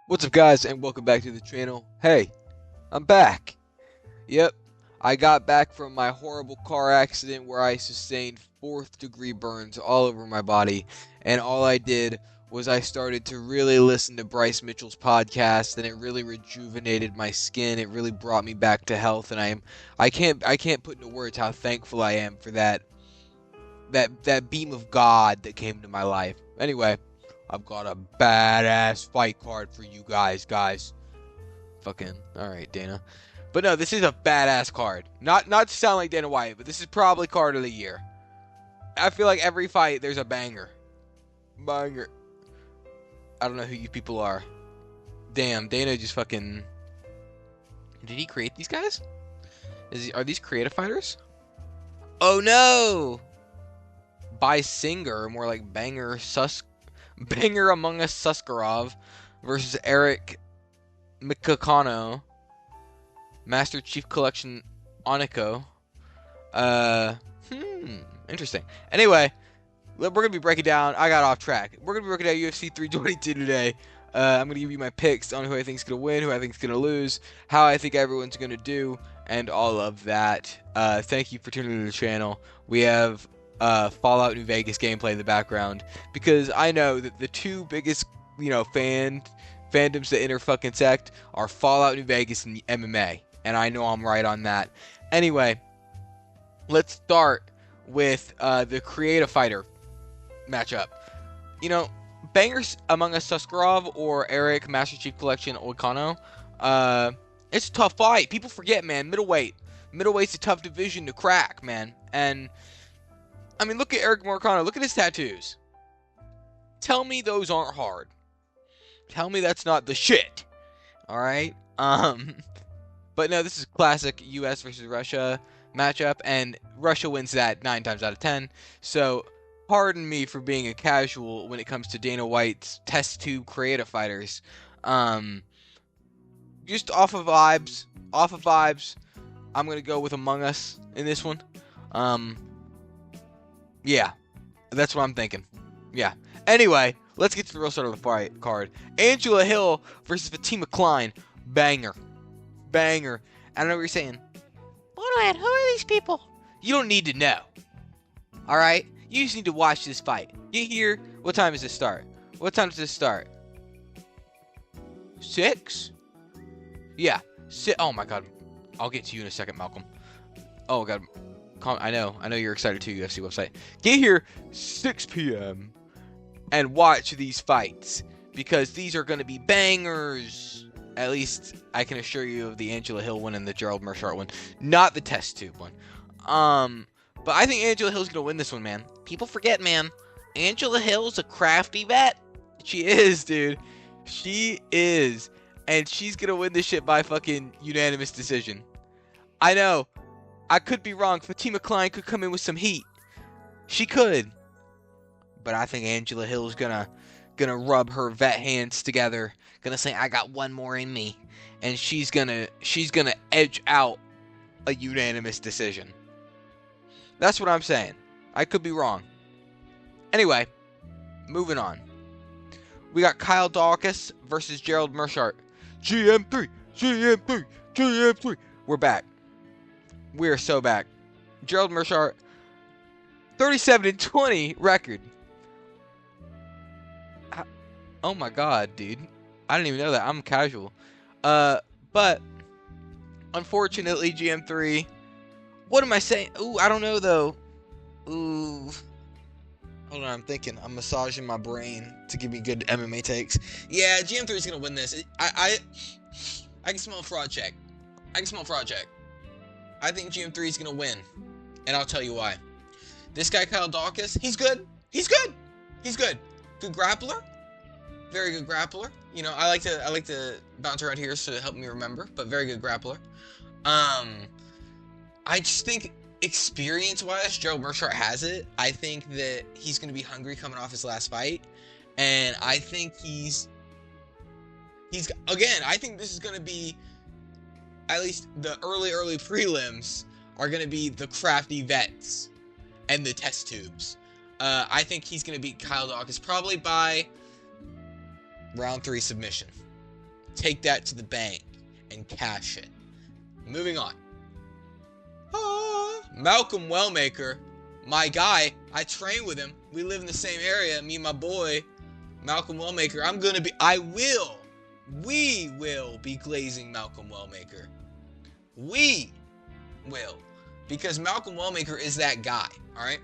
What's up, guys, and welcome back to the channel. Hey, I'm back. Yep, I got back from my horrible car accident where I sustained fourth-degree burns all over my body, and all I did was I started to really listen to Bryce Mitchell's podcast, and it really rejuvenated my skin. It really brought me back to health, and I can't put into words how thankful I am for that beam of God that came to my life. Anyway, I've got a badass fight card for you guys. Fucking alright, Dana. But no, this is a badass card. Not to sound like Dana White, but this is probably card of the year. I feel like every fight there's a banger. Banger. I don't know who you people are. Damn, Dana just fucking. Did he create these guys? Are these creative fighters? Oh no! By Singer, more like Banger Among Us Suskarov versus Eric Mikakano, Master Chief Collection Oniko. Interesting. Anyway, we're gonna be breaking down. I got off track. We're gonna be breaking down UFC 322 today. I'm gonna give you my picks on who I think is gonna win, who I think is gonna lose, how I think everyone's gonna do, and all of that. Thank you for tuning into the channel. We have Fallout New Vegas gameplay in the background because I know that the two biggest, fandoms that inter-fucking-sect are Fallout New Vegas and the MMA, and I know I'm right on that. Anyway, let's start with the creative fighter matchup. Bangers Among Us Suskarov or Eric Master Chief Collection Oikano. It's a tough fight. People forget, man. Middleweight's a tough division to crack, man. And I mean, look at Eric Morcano. Look at his tattoos. Tell me those aren't hard. Tell me that's not the shit. All right. But no, this is classic U.S. versus Russia matchup, and Russia wins that 9 times out of 10. So, pardon me for being a casual when it comes to Dana White's test tube creative fighters. Just off of vibes. I'm gonna go with Among Us in this one. Yeah, that's what I'm thinking. Yeah. Anyway, let's get to the real start of the fight card. Angela Hill versus Fatima Klein. Banger. I don't know what you're saying. What? Who are these people? You don't need to know. Alright? You just need to watch this fight. Get here. What time does this start? 6? Yeah. Oh my god. I'll get to you in a second, Malcolm. Oh god. I know you're excited too, UFC website. Get here 6 p.m. and watch these fights because these are going to be bangers. At least I can assure you of the Angela Hill one and the Gerald Meerschaert one, not the test tube one. But I think Angela Hill's going to win this one, man. People forget, man. Angela Hill's a crafty vet. She is, dude. She is. And she's going to win this shit by fucking unanimous decision. I know. I could be wrong. Fatima Klein could come in with some heat. She could. But I think Angela Hill's gonna rub her vet hands together. Gonna say, I got one more in me. And she's gonna edge out a unanimous decision. That's what I'm saying. I could be wrong. Anyway, moving on. We got Kyle Dawkins versus Gerald Meerschaert. GM3. We're back. We are so back. Gerald Meerschaert, 37-20 record. Oh my god, dude. I didn't even know that. I'm casual. But unfortunately, GM3. What am I saying? Ooh, I don't know though. Ooh. Hold on, I'm thinking. I'm massaging my brain to give me good MMA takes. Yeah, GM3 is gonna win this. I can smell a fraud check. I think GM3 is going to win, and I'll tell you why. This guy, Kyle Dawkins, he's good. Good grappler. Very good grappler. I like to bounce around here to help me remember, but very good grappler. I just think experience-wise, Gerald Meerschaert has it. I think that he's going to be hungry coming off his last fight, and I think I think this is going to be, at least the early prelims are going to be the crafty vets and the test tubes. I think he's going to beat Kyle Dawkins probably by round 3 submission. take that to the bank and cash it. Moving on. Malcolm Wellmaker, my guy. I train with him. We live in the same area. Me and my boy, Malcolm Wellmaker. We will be glazing Malcolm Wellmaker. We will. Because Malcolm Wellmaker is that guy. Alright?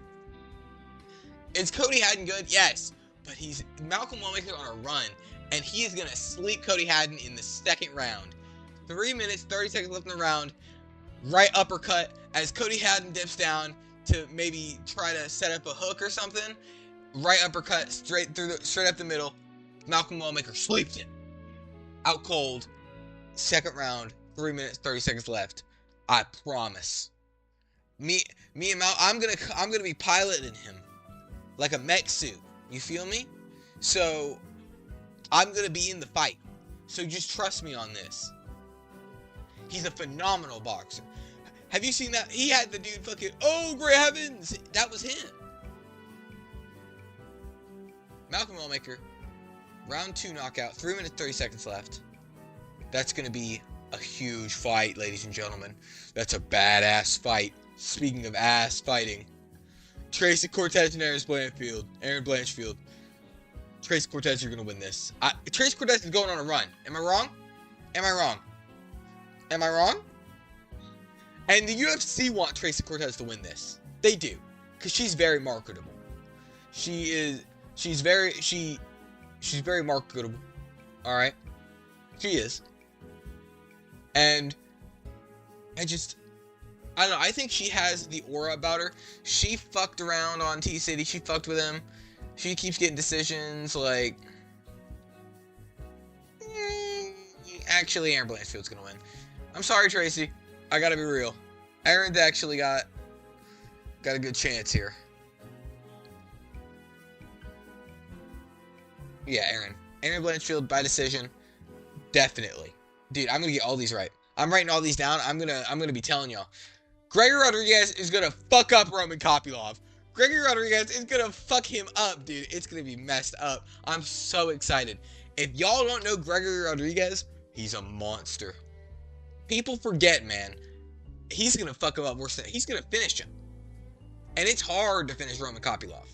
Is Cody Haddon good? Yes. But Malcolm Wellmaker on a run. And he is going to sleep Cody Haddon in the second round. 3 minutes, 30 seconds left in the round. Right uppercut as Cody Haddon dips down to maybe try to set up a hook or something. Right uppercut straight up the middle. Malcolm Wellmaker sleeps it. Out cold. Second round. 3 minutes, 30 seconds left. I promise. Me and Mal, I'm gonna be piloting him like a mech suit. You feel me? So I'm gonna be in the fight. So just trust me on this. He's a phenomenal boxer. Have you seen that? He had the dude fucking, oh great heavens! That was him. Malcolm Wellmaker, round 2 knockout, 3 minutes 30 seconds left. That's gonna be a huge fight, ladies and gentlemen. That's a badass fight. Speaking of ass fighting, Tracy Cortez and Aaron Blanchfield. Tracy Cortez, you're gonna win this. Tracy Cortez is going on a run. Am I wrong? Am I wrong? Am I wrong? And the UFC want Tracy Cortez to win this. They do, because she's very marketable. She's very marketable. All right, she is. And I don't know. I think she has the aura about her. She fucked around on T-City. She fucked with him. She keeps getting decisions like. Actually, Aaron Blanchfield's gonna win. I'm sorry, Tracy. I gotta be real. Aaron's actually got a good chance here. Yeah, Aaron Blanchfield by decision, definitely. Dude, I'm gonna get all these right. I'm writing all these down. I'm gonna be telling y'all. Gregory Rodriguez is gonna fuck up Roman Kopylov. Gregory Rodriguez is gonna fuck him up, dude. It's gonna be messed up. I'm so excited. If y'all don't know Gregory Rodriguez, he's a monster. People forget, man. He's gonna fuck him up worse than he's gonna finish him. And it's hard to finish Roman Kopylov.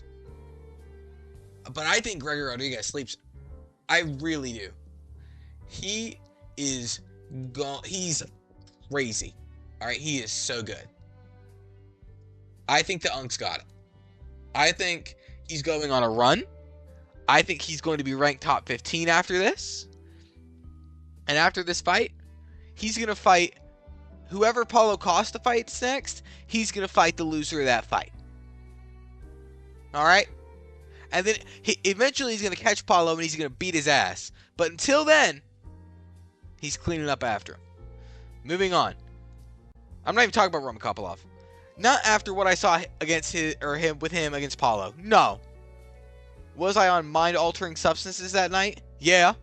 But I think Gregory Rodriguez sleeps. I really do. He is he's crazy. Alright, he is so good. I think the Unk's got it. I think he's going on a run. I think he's going to be ranked top 15 after this. And after this fight, he's going to fight whoever Paulo Costa fights next. He's going to fight the loser of that fight. Alright? And then eventually he's going to catch Paulo and he's going to beat his ass. But until then, he's cleaning up after him. Moving on. I'm not even talking about Roman Kopylov. Not after what I saw against him against Paulo. No. Was I on mind-altering substances that night? Yeah.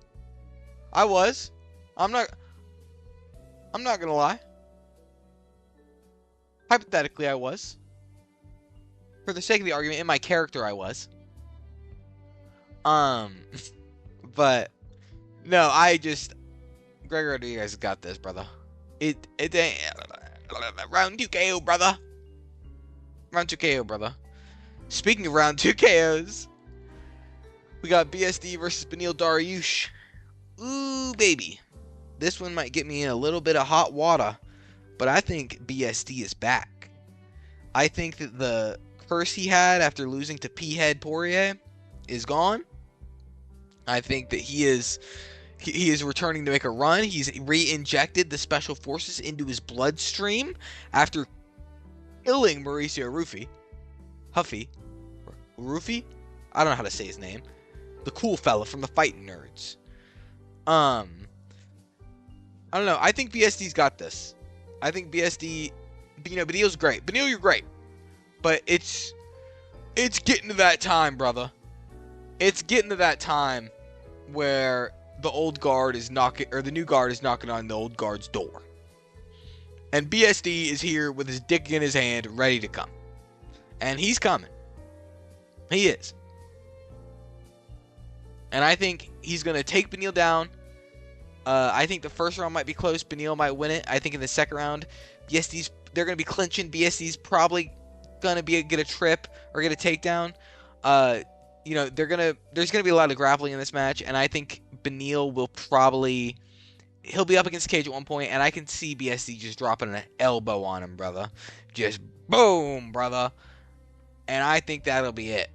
I was. I'm not gonna lie. Hypothetically, I was. For the sake of the argument, in my character, I was. But no, Gregory Rodriguez got this, brother. It ain't round 2 KO, brother. Round 2 KO, brother. Speaking of round 2 KOs, we got BSD versus Beneil Dariush. Ooh, baby. This one might get me in a little bit of hot water, but I think BSD is back. I think that the curse he had after losing to P-Head Poirier is gone. I think that he is returning to make a run. He's re-injected the special forces into his bloodstream after killing Mauricio Huffy. Rufy? I don't know how to say his name. The cool fella from the Fighting Nerds. I don't know. I think BSD's got this. I think BSD, Beneil's great. Beneil, you're great. But it's getting to that time, brother. It's getting to that time where the old guard is knocking, or the new guard is knocking on the old guard's door. And BSD is here with his dick in his hand, ready to come. And he's coming. He is. And I think he's going to take Beneil down. I think the first round might be close. Beneil might win it. I think in the second round, they're going to be clinching. BSD's probably going to get a trip or get a takedown. There's going to be a lot of grappling in this match, and I think Beneil will he'll be up against Cage at one point, and I can see BSD just dropping an elbow on him, brother. Just boom, brother. And I think that'll be it.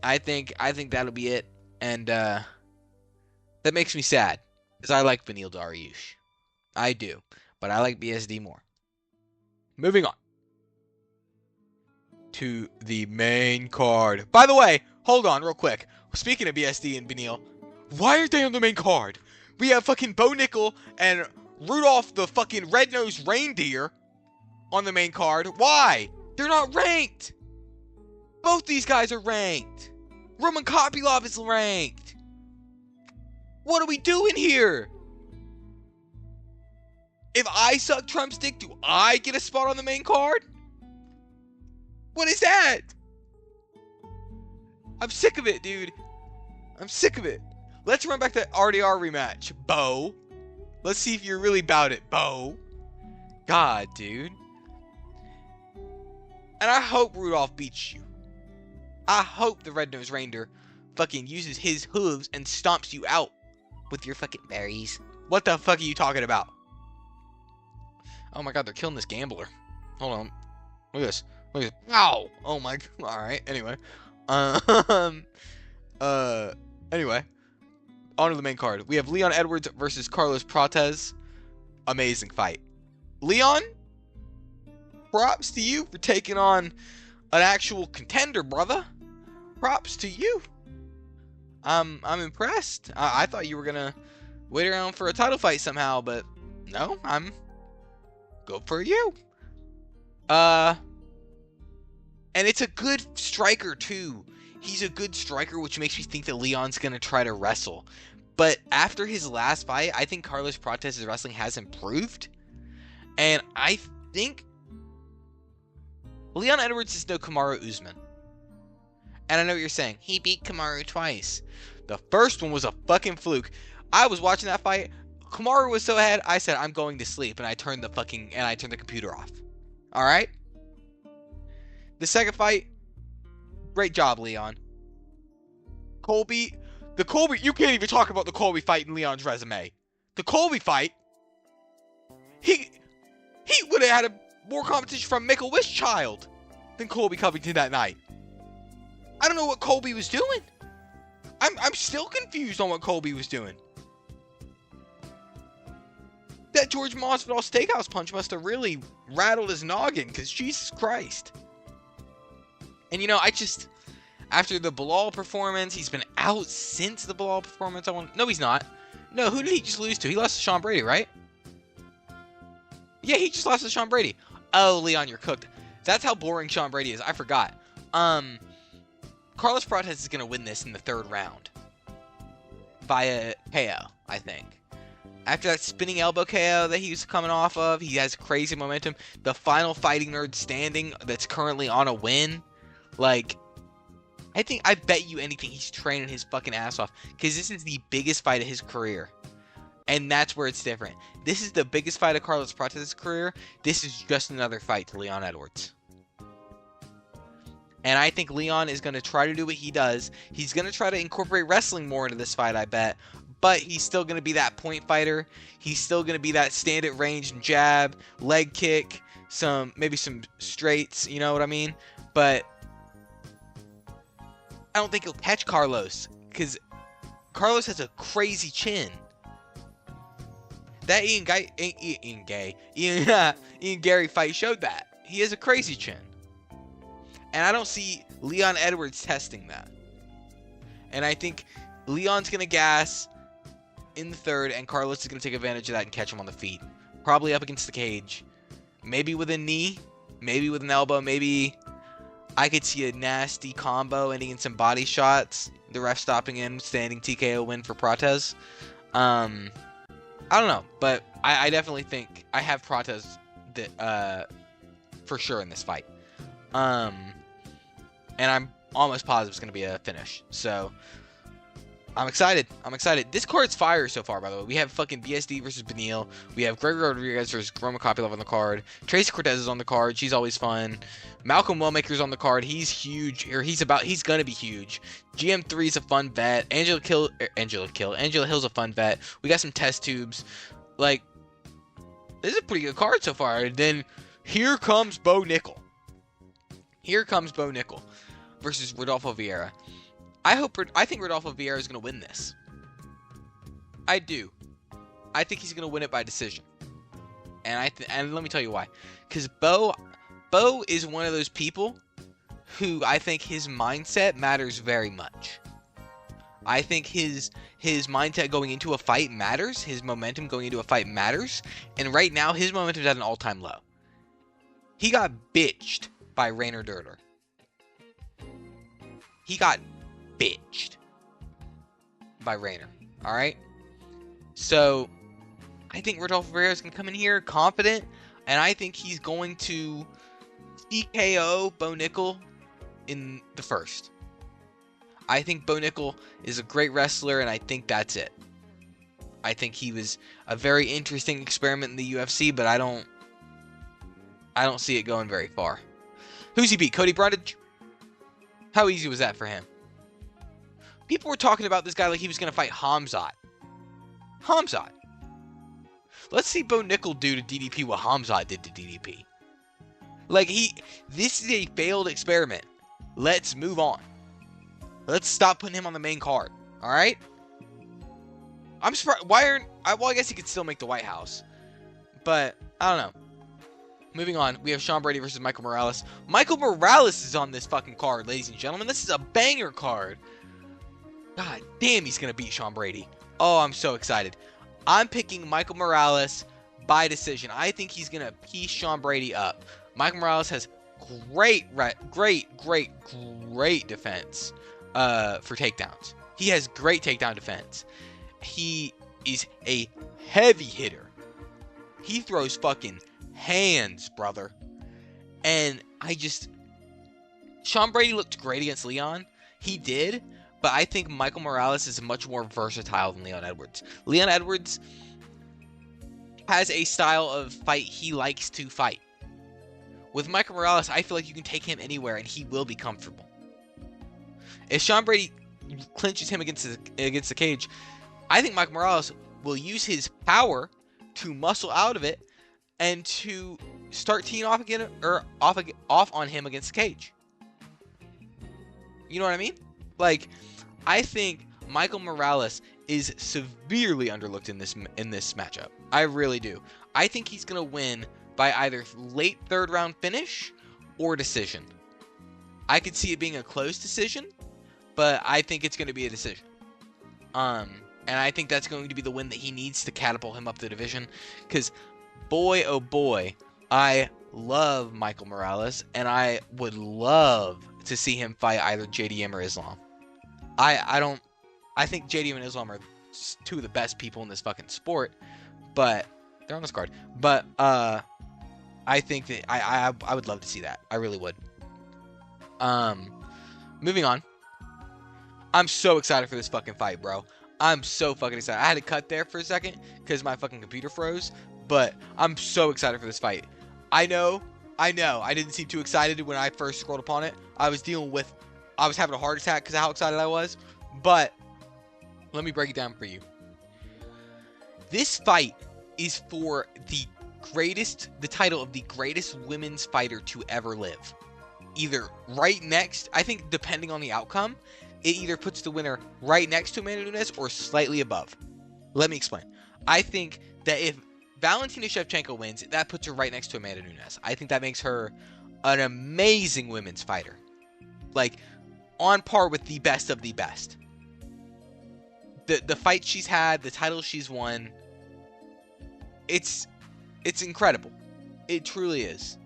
I think that'll be it, and that makes me sad, because I like Beneil Dariush. I do, but I like BSD more. Moving on to the main card. By the way, hold on real quick. Speaking of BSD and Beneil, why aren't they on the main card? We have fucking Bo Nickel and Rudolph the fucking red-nosed reindeer on the main card. Why? They're not ranked. Both these guys are ranked. Roman Kopylov is ranked. What are we doing here? If I suck Trump's dick, do I get a spot on the main card? What is that? I'm sick of it, dude. I'm sick of it. Let's run back that RDR rematch, Bo. Let's see if you're really about it, Bo. God, dude. And I hope Rudolph beats you. I hope the red-nosed reindeer fucking uses his hooves and stomps you out with your fucking berries. What the fuck are you talking about? Oh my god, they're killing this gambler. Hold on. Look at this. Look at this. Ow! Oh my god. Alright, anyway. Anyway. On to the main card. We have Leon Edwards versus Carlos Prates. Amazing fight. Leon, props to you for taking on an actual contender, brother. Props to you. I'm impressed. I thought you were gonna wait around for a title fight somehow, but no, I'm good for you. And it's a good striker too. He's a good striker, which makes me think that Leon's gonna try to wrestle. But after his last fight, I think Carlos Prates' wrestling has improved, and I think Leon Edwards is no Kamaru Usman. And I know what you're saying. He beat Kamaru twice. The first one was a fucking fluke. I was watching that fight. Kamaru was so ahead, I said, I'm going to sleep. And I turned the computer off. Alright? The second fight, great job, Leon. Colby, you can't even talk about the Colby fight in Leon's resume. The Colby fight, he would have had more competition from Make-A-Wish Child than Colby Covington that night. I don't know what Colby was doing. I'm still confused on what Colby was doing. That George Masvidal steakhouse punch must have really rattled his noggin, because Jesus Christ. And after the Bilal performance, he's been out since the Bilal performance. No, he's not. No, who did he just lose to? He lost to Sean Brady, right? Yeah, he just lost to Sean Brady. Oh, Leon, you're cooked. That's how boring Sean Brady is. I forgot. Carlos Prates is going to win this in the third round. Via KO, I think. After that spinning elbow KO that he was coming off of, he has crazy momentum. The final fighting nerd standing that's currently on a win. Like, I bet you anything he's training his fucking ass off. Because this is the biggest fight of his career. And that's where it's different. This is the biggest fight of Carlos Prates' career. This is just another fight to Leon Edwards. And I think Leon is going to try to do what he does. He's going to try to incorporate wrestling more into this fight, I bet. But he's still going to be that point fighter. He's still going to be that stand at range and jab, leg kick, maybe some straights, you know what I mean? But I don't think he'll catch Carlos, because Carlos has a crazy chin. That Ian Gary fight showed that. He has a crazy chin. And I don't see Leon Edwards testing that. And I think Leon's going to gas in the third, and Carlos is going to take advantage of that and catch him on the feet. Probably up against the cage. Maybe with a knee. Maybe with an elbow. Maybe I could see a nasty combo ending in some body shots. The ref stopping in, standing TKO win for Prates. I don't know. But I definitely think I have Prates for sure in this fight. And I'm almost positive it's going to be a finish. So, I'm excited. I'm excited. This card's fire so far, by the way. We have fucking BSD versus Benil. We have Gregory Rodriguez versus Roma Kopylov on the card. Tracy Cortez is on the card. She's always fun. Malcolm Wellmaker's on the card. He's huge. Or he's gonna be huge. GM3 is a fun vet. Angela Hill's a fun vet. We got some test tubes. Like, this is a pretty good card so far. And then here comes Bo Nickel. Here comes Bo Nickel versus Rodolfo Vieira. I think Rodolfo Vieira is going to win this. I do. I think he's going to win it by decision. And let me tell you why. Because Bo is one of those people who I think his mindset matters very much. I think his mindset going into a fight matters. His momentum going into a fight matters. And right now, his momentum is at an all-time low. He got bitched by Rainer Durder. He got bitched by Rainer. Alright? So, I think Rodolfo Vieira is going to come in here confident. And I think he's going to TKO Bo Nickel in the first. I think Bo Nickel is a great wrestler, and I think that's it. I think he was a very interesting experiment in the UFC, but I don't see it going very far. Who's he beat? Cody Brundage? How easy was that for him? People were talking about this guy like he was going to fight Hamzat. Hamzat. Let's see Bo Nickel do to DDP what Hamzat did to DDP. Like, this is a failed experiment. Let's move on. Let's stop putting him on the main card. Alright? I'm surprised. Well, I guess he could still make the White House. But, I don't know. Moving on, we have Sean Brady versus Michael Morales. Michael Morales is on this fucking card, ladies and gentlemen. This is a banger card. God damn, he's going to beat Sean Brady. Oh, I'm so excited. I'm picking Michael Morales by decision. I think he's going to piece Sean Brady up. Michael Morales has great defense for takedowns. He has great takedown defense. He is a heavy hitter. He throws fucking hands, brother. And Sean Brady looked great against Leon. He did. But I think Michael Morales is much more versatile than Leon Edwards. Leon Edwards has a style of fight he likes to fight. With Michael Morales, I feel like you can take him anywhere and he will be comfortable. If Sean Brady clinches him against the cage, I think Michael Morales will use his power to muscle out of it and to start teeing off again or off on him against the cage. You know what I mean? Like, I think Michael Morales is severely underlooked in this matchup. I really do. I think he's going to win by either late third round finish or decision. I could see it being a close decision, but I think it's going to be a decision. And I think that's going to be the win that he needs to catapult him up the division. Because, boy, oh boy, I love Michael Morales, and I would love to see him fight either JDM or Islam. I think JDM and Islam are two of the best people in this fucking sport, but they're on this card. But I think that I would love to see that. I really would. Moving on. I'm so excited for this fucking fight, bro. I'm so fucking excited. I had to cut there for a second because my fucking computer froze, but I'm so excited for this fight. I know. I didn't seem too excited when I first scrolled upon it. I was having a heart attack because of how excited I was. But let me break it down for you. This fight is for the title of the greatest women's fighter to ever live. Either right next, I think depending on the outcome, it either puts the winner right next to Amanda Nunes or slightly above. Let me explain. I think that if Valentina Shevchenko wins, that puts her right next to Amanda Nunes. I think that makes her an amazing women's fighter. Like, on par with the best of the best. The fight she's had, the title she's won, it's incredible. It truly is.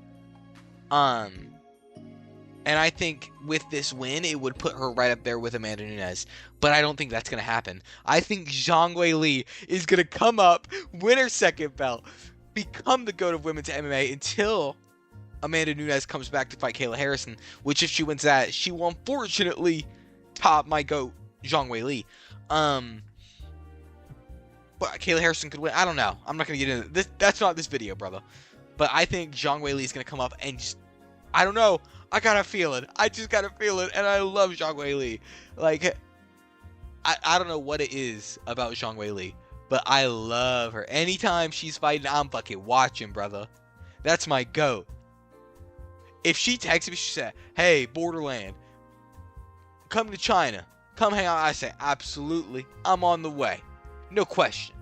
And I think with this win, it would put her right up there with Amanda Nunes. But I don't think that's going to happen. I think Zhang Weili is going to come up, win her second belt, become the GOAT of women's MMA until Amanda Nunes comes back to fight Kayla Harrison. Which, if she wins that, she will unfortunately top my GOAT, Zhang Weili. But Kayla Harrison could win. I don't know. I'm not gonna get into this. That's not this video, brother. But I think Zhang Weili is gonna come up and just, I don't know. I got a feeling. I just got a feeling, and I love Zhang Weili. Like, I don't know what it is about Zhang Weili, but I love her. Anytime she's fighting, I'm fucking watching, brother. That's my goat. If she texts me, she said, "Hey, Borderland, come to China. Come hang out." I say, "Absolutely. I'm on the way. No question."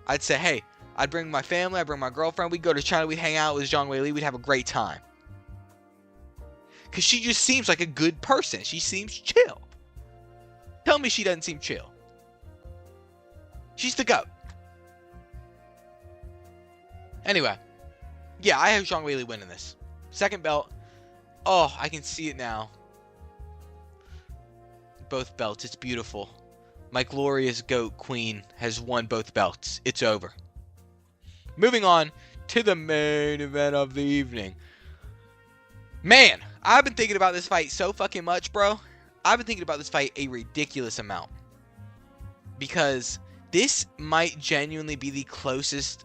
I'd say, "Hey, I'd bring my family, I'd bring my girlfriend, we'd go to China, we'd hang out with Zhang Weili, we'd have a great time." Because she just seems like a good person. She seems chill. Tell me she doesn't seem chill. She's the GOAT. Anyway, yeah, I have Zhang Weili winning this. Second belt. Oh, I can see it now. Both belts. It's beautiful. My glorious GOAT queen has won both belts. It's over. Moving on to the main event of the evening. Man, I've been thinking about this fight so fucking much, bro. I've been thinking about this fight a ridiculous amount. Because this might genuinely be the closest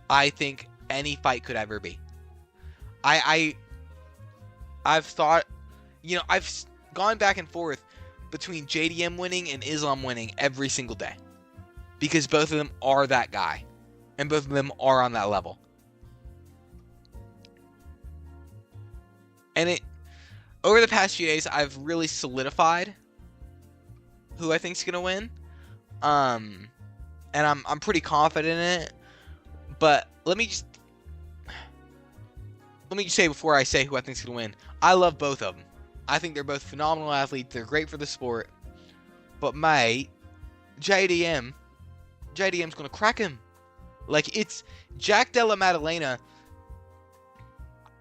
I think any fight could ever be. I've thought, I've gone back and forth between JDM winning and Islam winning every single day. Because both of them are that guy. And both of them are on that level. And over the past few days, I've really solidified who I think's gonna win. And I'm pretty confident in it. But let me just say before I say who I think's gonna win, I love both of them. I think they're both phenomenal athletes. They're great for the sport. But mate, JDM's gonna crack him. Like, it's Jack Della Maddalena.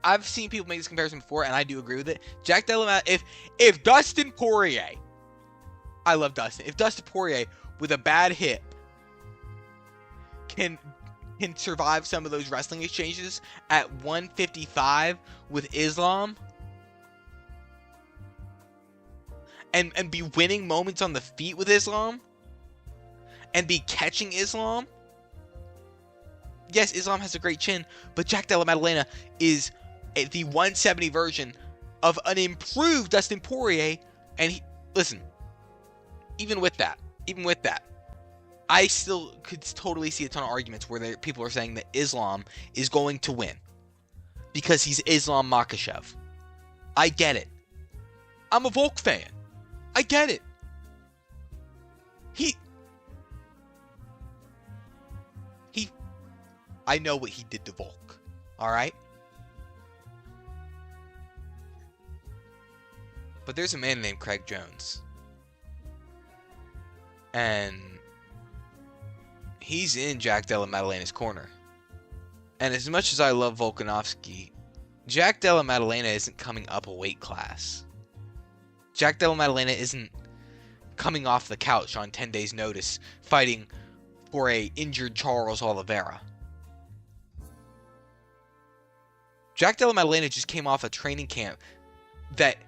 I've seen people make this comparison before, and I do agree with it. Jack Della Maddalena, if Dustin Poirier, I love Dustin. If Dustin Poirier with a bad hip can survive some of those wrestling exchanges at 155 with Islam and be winning moments on the feet with Islam and be catching Islam. Yes, Islam has a great chin, but Jack Della Maddalena is the 170 version of an improved Dustin Poirier. And listen, even with that, I still could totally see a ton of arguments where people are saying that Islam is going to win because he's Islam Makhachev. I get it. I'm a Volk fan. I get it. I know what he did to Volk. Alright? But there's a man named Craig Jones. And he's in Jack Della Maddalena's corner. And as much as I love Volkanovski, Jack Della Maddalena isn't coming up a weight class. Jack Della Maddalena isn't coming off the couch on 10 days' notice fighting for a injured Charles Oliveira. Jack Della Maddalena just came off a training camp that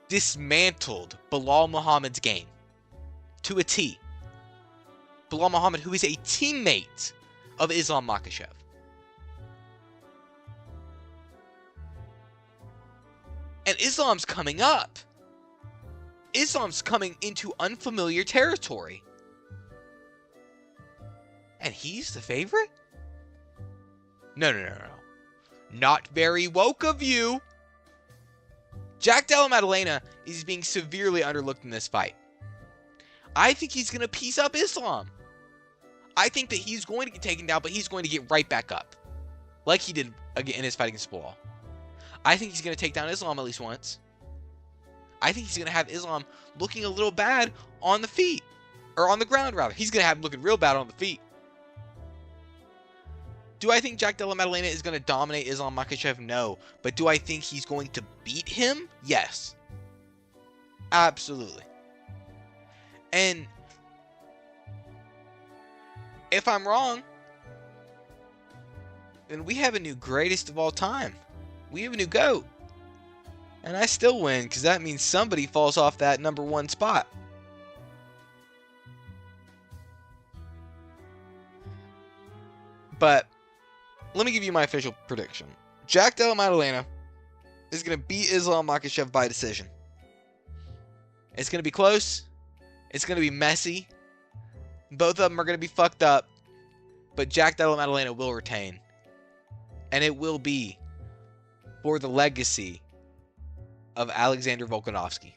dismantled Bilal Muhammad's game to a T. Bilal Muhammad, who is a teammate of Islam Makhachev. And Islam's coming up. Islam's coming into unfamiliar territory. And he's the favorite? No. Not very woke of you. Jack Della Maddalena is being severely underlooked in this fight. I think he's going to piece up Islam. I think that he's going to get taken down, but he's going to get right back up. Like he did again in his fight against Bilal. I think he's going to take down Islam at least once. I think he's going to have Islam looking a little bad on the feet. Or on the ground, rather. He's going to have him looking real bad on the feet. Do I think Jack Della Maddalena is going to dominate Islam Makhachev? No. But do I think he's going to beat him? Yes. Absolutely. And if I'm wrong, then we have a new greatest of all time. We have a new GOAT. And I still win, because that means somebody falls off that number one spot. But let me give you my official prediction. Jack Della Maddalena is going to beat Islam Makhachev by decision. It's going to be close. It's going to be messy. Both of them are going to be fucked up. But Jack Della Maddalena will retain. And it will be for the legacy of Alexander Volkanovski.